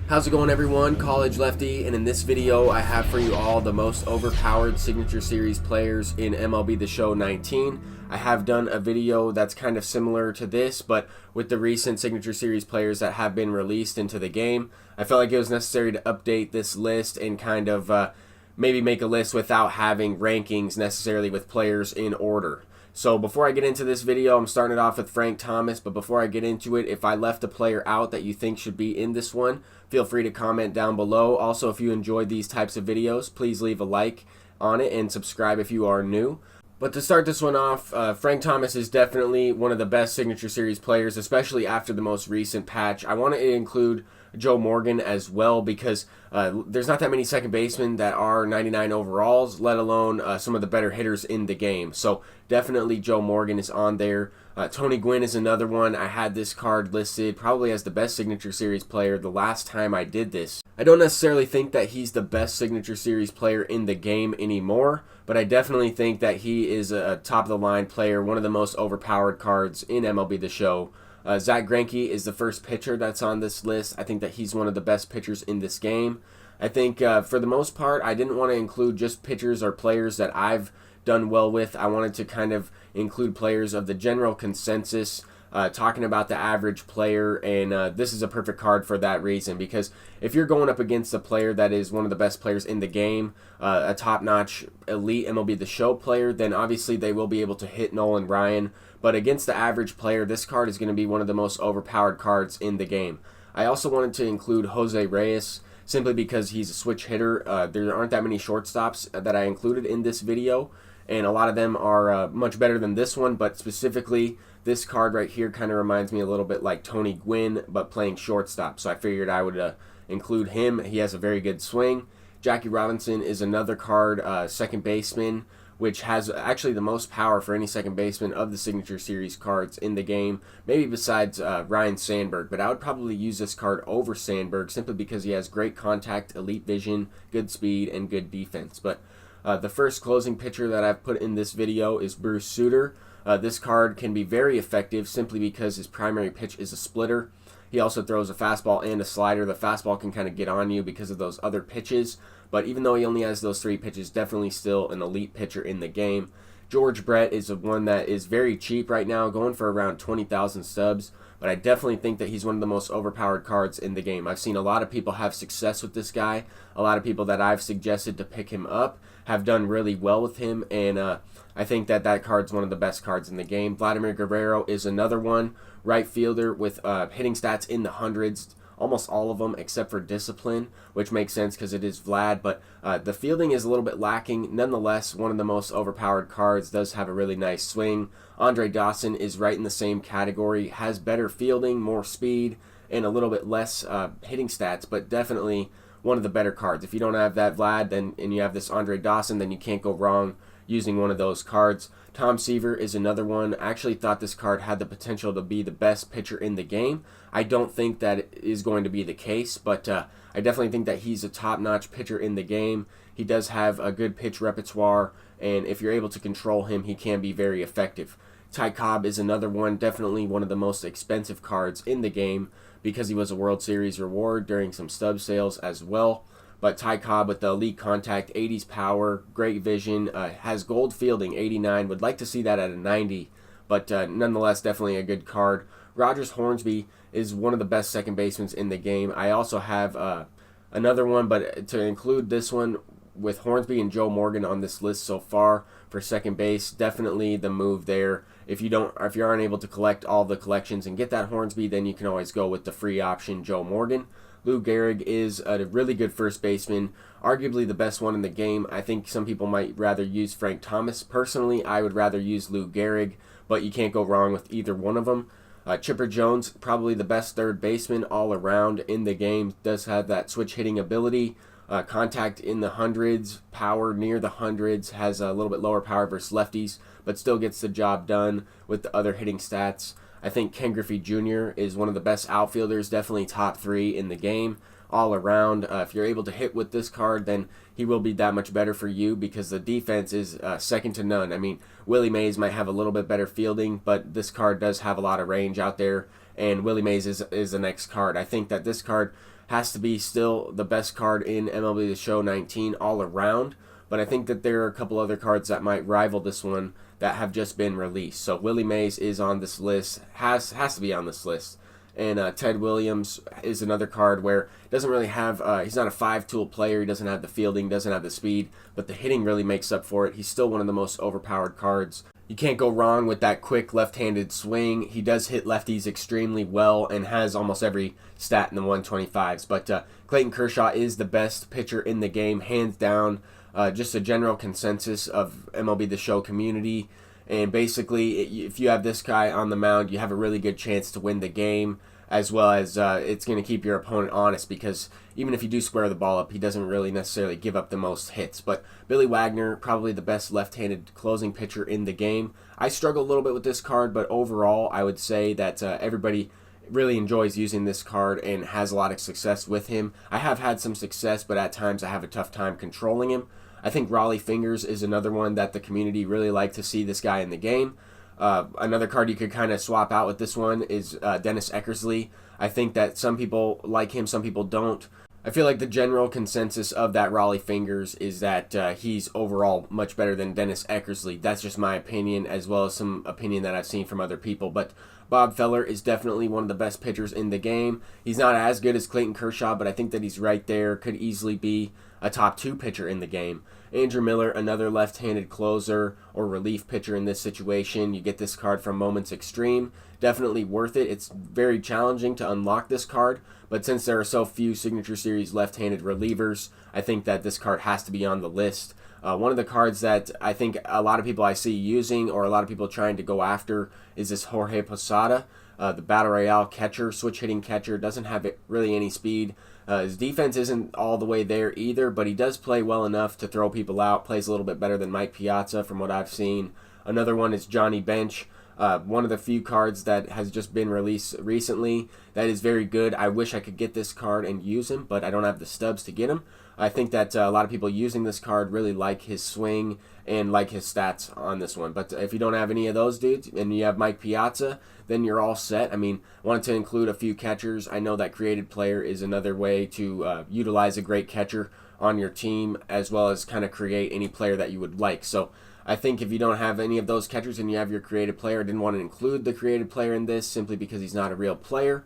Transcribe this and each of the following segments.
How's it going, everyone? College Lefty, and in this video I have for you all the most overpowered Signature Series players in MLB The Show 19. I have done a video that's kind of similar to this, but with the recent Signature Series players that have been released into the game. I felt like it was necessary to update this list and kind of maybe make a list without having rankings necessarily with players in order. So before I get into this video, I'm starting it off with Frank Thomas, but before I get into it, if I left a player out that you think should be in this one, feel free to comment down below. Also, if you enjoyed these types of videos, please leave a like on it and subscribe if you are new. But to start this one off, Frank Thomas is definitely one of the best Signature Series players, especially after the most recent patch. I want to include Joe Morgan as well because there's not that many second basemen that are 99 overalls, let alone some of the better hitters in the game. So definitely Joe Morgan is on there. Tony Gwynn is another one. I had this card listed probably as the best Signature Series player the last time I did this. I don't necessarily think that he's the best Signature Series player in the game anymore, but I definitely think that he is a top-of-the-line player, one of the most overpowered cards in MLB The Show. Zack Greinke is the first pitcher that's on this list. I think that he's one of the best pitchers in this game. I think for the most part, I didn't want to include just pitchers or players that I've done well with. I wanted to kind of include players of the general consensus, talking about the average player, and this is a perfect card for that reason, because if you're going up against a player that is one of the best players in the game, a top-notch elite MLB The Show player, then obviously they will be able to hit Nolan Ryan. But against the average player, this card is going to be one of the most overpowered cards in the game. I also wanted to include Jose Reyes simply because he's a switch hitter. There aren't that many shortstops that I included in this video, and a lot of them are much better than this one, but specifically this card right here kind of reminds me a little bit like Tony Gwynn, but playing shortstop. So I figured I would include him. He has a very good swing. Jackie Robinson is another card, second baseman, which has actually the most power for any second baseman of the Signature Series cards in the game, maybe besides Ryne Sandberg. But I would probably use this card over Sandberg simply because he has great contact, elite vision, good speed, and good defense. But the first closing pitcher that I've put in this video is Bruce Sutter. This card can be very effective simply because his primary pitch is a splitter. He also throws a fastball and a slider. The fastball can kind of get on you because of those other pitches, but even though he only has those three pitches, definitely still an elite pitcher in the game. George Brett is one that is very cheap right now, going for around 20,000 subs, but I definitely think that he's one of the most overpowered cards in the game. I've seen a lot of people have success with this guy. A lot of people that I've suggested to pick him up have done really well with him, and I think that that card's one of the best cards in the game. Vladimir Guerrero is another one, right fielder with hitting stats in the hundreds, almost all of them except for discipline, which makes sense because it is Vlad, but the fielding is a little bit lacking. Nonetheless, one of the most overpowered cards, does have a really nice swing. Andre Dawson is right in the same category, has better fielding, more speed, and a little bit less hitting stats, but definitely one of the better cards. If you don't have that Vlad and you have this Andre Dawson, then you can't go wrong using one of those cards. Tom Seaver is another one. I actually thought this card had the potential to be the best pitcher in the game. I don't think that is going to be the case, but I definitely think that he's a top-notch pitcher in the game. He does have a good pitch repertoire, and if you're able to control him, he can be very effective. Ty Cobb is another one, definitely one of the most expensive cards in the game because he was a World Series reward during some stub sales as well. But Ty Cobb with the elite contact, 80s power, great vision, has gold fielding, 89. Would like to see that at a 90, but nonetheless, definitely a good card. Rogers Hornsby is one of the best second basemen in the game. I also have another one, but to include this one with Hornsby and Joe Morgan on this list so far for second base, definitely the move there. If you aren't able to collect all the collections and get that Hornsby, then you can always go with the free option, Joe Morgan. Lou Gehrig is a really good first baseman, arguably the best one in the game. I think some people might rather use Frank Thomas. Personally, I would rather use Lou Gehrig, but you can't go wrong with either one of them. Chipper Jones, probably the best third baseman all around in the game, does have that switch hitting ability, contact in the hundreds, power near the hundreds, has a little bit lower power versus lefties, but still gets the job done with the other hitting stats. I think Ken Griffey Jr. is one of the best outfielders, definitely top 3 in the game all around. If you're able to hit with this card, then he will be that much better for you because the defense is second to none. I mean, Willie Mays might have a little bit better fielding, but this card does have a lot of range out there, and Willie Mays is the next card. I think that this card has to be still the best card in MLB The Show 19 all around. But I think that there are a couple other cards that might rival this one that have just been released. So Willie Mays is on this list, has to be on this list. And Ted Williams is another card where it doesn't really have, he's not a 5-tool player, he doesn't have the fielding, doesn't have the speed, but the hitting really makes up for it. He's still one of the most overpowered cards. You can't go wrong with that quick left-handed swing. He does hit lefties extremely well and has almost every stat in the 125s. But Clayton Kershaw is the best pitcher in the game, hands down. Just a general consensus of MLB The Show community. And basically, if you have this guy on the mound, you have a really good chance to win the game, as well as it's going to keep your opponent honest, because even if you do square the ball up, he doesn't really necessarily give up the most hits. But Billy Wagner, probably the best left-handed closing pitcher in the game. I struggle a little bit with this card, but overall, I would say that everybody really enjoys using this card and has a lot of success with him. I have had some success, but at times I have a tough time controlling him. I think Raleigh Fingers is another one that the community really like to see this guy in the game. Another card you could kind of swap out with this one is Dennis Eckersley. I think that some people like him, some people don't. I feel like the general consensus of that Raleigh Fingers is that he's overall much better than Dennis Eckersley. That's just my opinion, as well as some opinion that I've seen from other people. But Bob Feller is definitely one of the best pitchers in the game. He's not as good as Clayton Kershaw, but I think that he's right there. Could easily be a top 2 pitcher in the game. Andrew Miller, another left-handed closer or relief pitcher in this situation. You get this card from Moments Extreme. Definitely worth it. It's very challenging to unlock this card, but since there are so few Signature Series left-handed relievers, I think that this card has to be on the list. One of the cards that I think a lot of people I see using, or a lot of people trying to go after, is this Jorge Posada, the Battle Royale catcher, switch-hitting catcher. Doesn't have really any speed. His defense isn't all the way there either, but he does play well enough to throw people out. Plays a little bit better than Mike Piazza from what I've seen. Another one is Johnny Bench. One of the few cards that has just been released recently that is very good. I wish I could get this card and use him, but I don't have the stubs to get him. I think that a lot of people using this card really like his swing and like his stats on this one. But if you don't have any of those dudes and you have Mike Piazza, then you're all set. I mean, wanted to include a few catchers. I know that Created Player is another way to utilize a great catcher on your team, as well as kind of create any player that you would like. So I think if you don't have any of those catchers and you have your Created Player, I didn't want to include the Created Player in this simply because he's not a real player.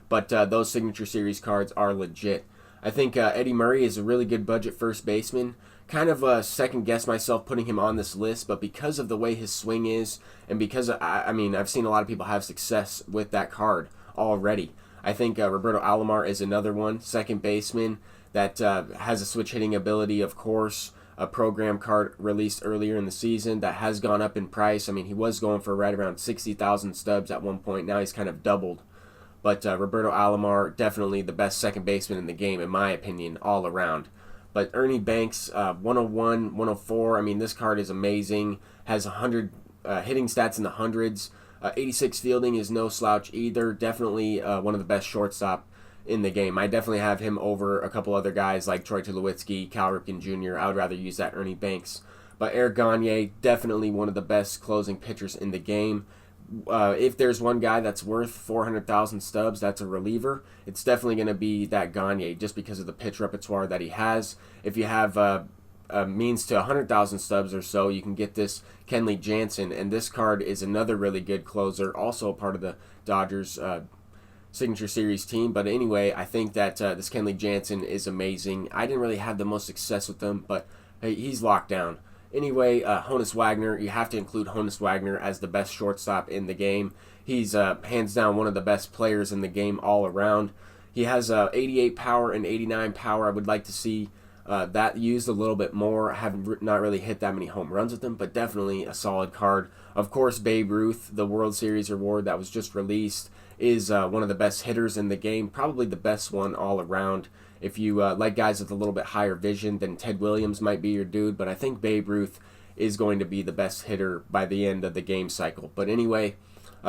But those Signature Series cards are legit. I think Eddie Murray is a really good budget first baseman. Kind of second guess myself putting him on this list, but because of the way his swing is, and because I mean, I've seen a lot of people have success with that card already. I think Roberto Alomar is another one, second baseman that has a switch hitting ability, of course. A program card released earlier in the season that has gone up in price. I mean, he was going for right around 60,000 stubs at one point. Now he's kind of doubled. But Roberto Alomar, definitely the best second baseman in the game, in my opinion, all around. But Ernie Banks, 101, 104, I mean, this card is amazing. Has 100 hitting stats in the hundreds. 86 fielding is no slouch either. Definitely one of the best shortstop in the game. I definitely have him over a couple other guys like Troy Tulowitzki, Cal Ripken Jr. I would rather use that Ernie Banks. But Eric Gagne, definitely one of the best closing pitchers in the game. If there's one guy that's worth 400,000 stubs, that's a reliever. It's definitely going to be that Gagne, just because of the pitch repertoire that he has. If you have means to 100,000 stubs or so, you can get this Kenley Jansen, and this card is another really good closer, also part of the Dodgers Signature Series team. But anyway, I think that this Kenley Jansen is amazing. I didn't really have the most success with him, but hey, he's locked down. Anyway, Honus Wagner, you have to include Honus Wagner as the best shortstop in the game. He's hands down one of the best players in the game all around. He has 88 power and 89 power. I would like to see that used a little bit more. I have not really hit that many home runs with him, but definitely a solid card. Of course, Babe Ruth, the World Series award that was just released, is one of the best hitters in the game, probably the best one all around. If you like guys with a little bit higher vision, then Ted Williams might be your dude, but I think Babe Ruth is going to be the best hitter by the end of the game cycle. But anyway,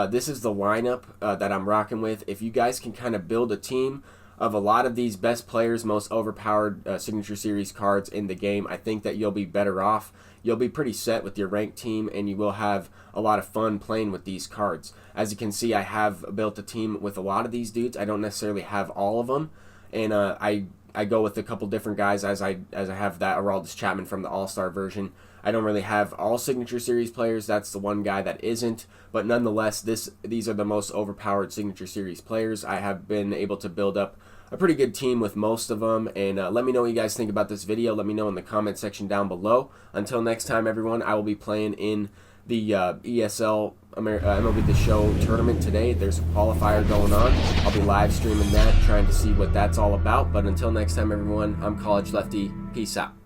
this is the lineup that I'm rocking with. If you guys can kind of build a team of a lot of these best players, most overpowered Signature Series cards in the game, I think that you'll be better off. You'll be pretty set with your ranked team, and you will have a lot of fun playing with these cards. As you can see, I have built a team with a lot of these dudes. I don't necessarily have all of them, and I go with a couple different guys as I have that Aroldis Chapman from the All-Star version. I don't really have all Signature Series players. That's the one guy that isn't. But nonetheless, these are the most overpowered Signature Series players. I have been able to build up a pretty good team with most of them. And let me know what you guys think about this video. Let me know in the comment section down below. Until next time, everyone, I will be playing in the ESL MLB The Show tournament today. There's a qualifier going on. I'll be live streaming that, trying to see what that's all about. But until next time, everyone, I'm College Lefty. Peace out.